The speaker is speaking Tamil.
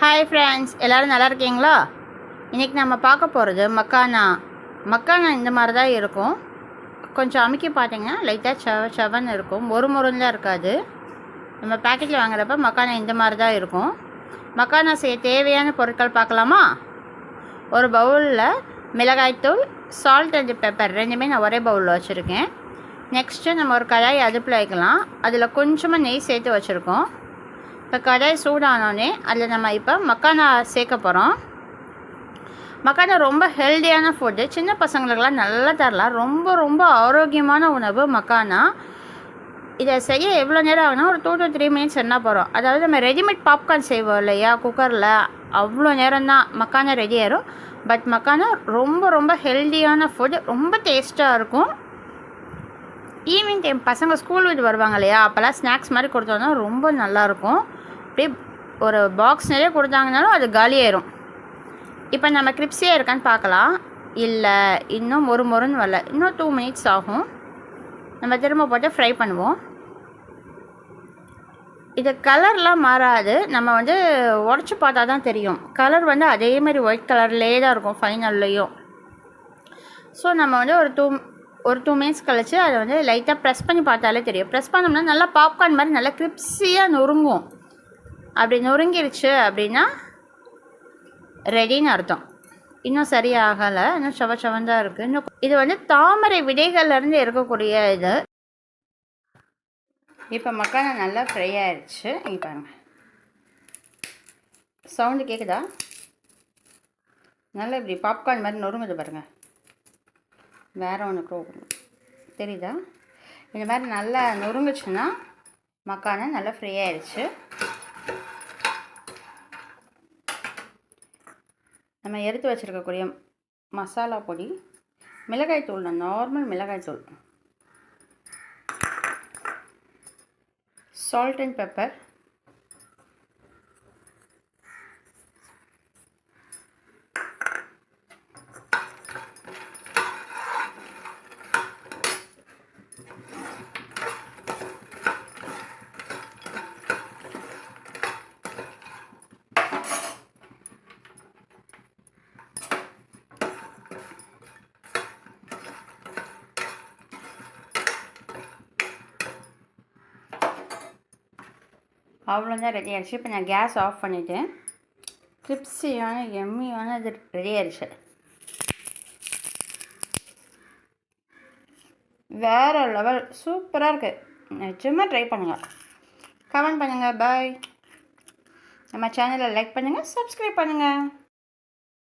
ஹாய் ஃப்ரெண்ட்ஸ், எல்லோரும் நல்லா இருக்கீங்களா? இன்றைக்கி நம்ம பார்க்க போகிறது மக்கானா இந்த மாதிரி தான் இருக்கும். கொஞ்சம் அமுக்கி பார்த்தீங்கன்னா லைட்டாக செவன்னு இருக்கும், முறுமுறுன்னு இருக்காது. நம்ம பேக்கெட்டில் வாங்குறப்ப மக்கானா இந்த மாதிரி தான் இருக்கும். மக்கானா செய்ய தேவையான பொருட்கள் பார்க்கலாமா? ஒரு பவுலில் மிளகாய்த்தூள், சால்ட் அண்ட் பெப்பர் ரெண்டுமே நான் ஒரே பவுலில் வச்சுருக்கேன். நெக்ஸ்ட்டு நம்ம ஒரு கடாய் அடுப்பில் வைக்கலாம். அதில் கொஞ்சமாக நெய் சேர்த்து வச்சுருக்கோம். இப்போ கடாய் சூடானோடனே அதில் நம்ம இப்போ மக்கானா சேர்க்க போகிறோம். மக்கானா ரொம்ப ஹெல்த்தியான ஃபுட்டு, சின்ன பசங்களுக்கெல்லாம் நல்லா தரலாம். ரொம்ப ரொம்ப ஆரோக்கியமான உணவு மக்கானா. இதை செய்ய எவ்வளோ நேரம் ஆகுனா ஒரு 2 to 3 மினிட்ஸ் என்ன போகிறோம். அதாவது நம்ம ரெடிமேட் பாப்கார்ன் செய்வோம் இல்லையா, குக்கரில், அவ்வளோ நேரம் தான் மக்கானா ரெடி ஆயிரும். பட் மக்கானா ரொம்ப ரொம்ப ஹெல்த்தியான ஃபுட், ரொம்ப டேஸ்ட்டாக இருக்கும். ஈவினிங் டைம் பசங்க ஸ்கூல் விட்டு வருவாங்க இல்லையா, அப்போல்லாம் ஸ்நாக்ஸ் மாதிரி கொடுத்தோன்னா ரொம்ப நல்லாயிருக்கும். அப்படியே ஒரு பாக்ஸ் நிறைய கொடுத்தாங்கனாலும் அது காலியாயிரும். இப்போ நம்ம கிரிப்ஸியாக இருக்கான்னு பார்க்கலாம். இல்லை, இன்னும் மொறுன்னு வரல. இன்னும் 2 மினிட்ஸ் ஆகும். நம்ம திரும்ப போட்டு ஃப்ரை பண்ணுவோம். இது கலர்லாம் மாறாது. நம்ம உடச்சி பார்த்தா தான் தெரியும். கலர் அதே மாதிரி ஒயிட் கலர்லேயே தான் இருக்கும் ஃபைனல்லையும். ஸோ நம்ம ஒரு 2 மினிட்ஸ் கழித்து அதை லைட்டாக ப்ரெஸ் பண்ணி பார்த்தாலே தெரியும். ப்ரெஸ் பண்ணோம்னா நல்லா பாப்கார்ன் மாதிரி நல்லா கிரிப்ஸியாக நொறுங்கும். அப்படி நொறுங்கிருச்சு அப்படின்னா ரெடின்னு அர்த்தம். இன்னும் சரியாகலை, இன்னும் செவந்தான் இருக்குது. இன்னும் இது தாமரை விதைகள்லேருந்து இருக்கக்கூடிய இது. இப்போ மக்கானா நல்லா ஃப்ரை ஆயிடுச்சு. இங்கே பாருங்கள், சவுண்டு கேட்குதா? நல்லா இப்படி பாப்கார்ன் மாதிரி நொறுங்குது பாருங்கள். வேறு ஒன்று தெரியுதா? இந்த மாதிரி நல்லா நொறுங்குச்சுன்னா மக்கானா நல்லா ஃப்ரை ஆயிடுச்சு. நம்ம எடுத்து வச்சுருக்கக்கூடிய மசாலா பொடி, மிளகாய்த்தூள், நார்மல் மிளகாய்த்தூள், சால்ட் அண்ட் பெப்பர், அவ்வளோதான், ரெடி ஆகிடுச்சு. இப்போ நான் கேஸ் ஆஃப் பண்ணிவிட்டேன். கிரிப்ஸியான எம்மியான இது ரெடி ஆகிடுச்சு. வேறு லெவல், சூப்பராக இருக்குது. நிஜமாக ட்ரை பண்ணுங்கள், கமெண்ட் பண்ணுங்கள். பாய். நம்ம சேனலை லைக் பண்ணுங்கள், சப்ஸ்கிரைப் பண்ணுங்கள்.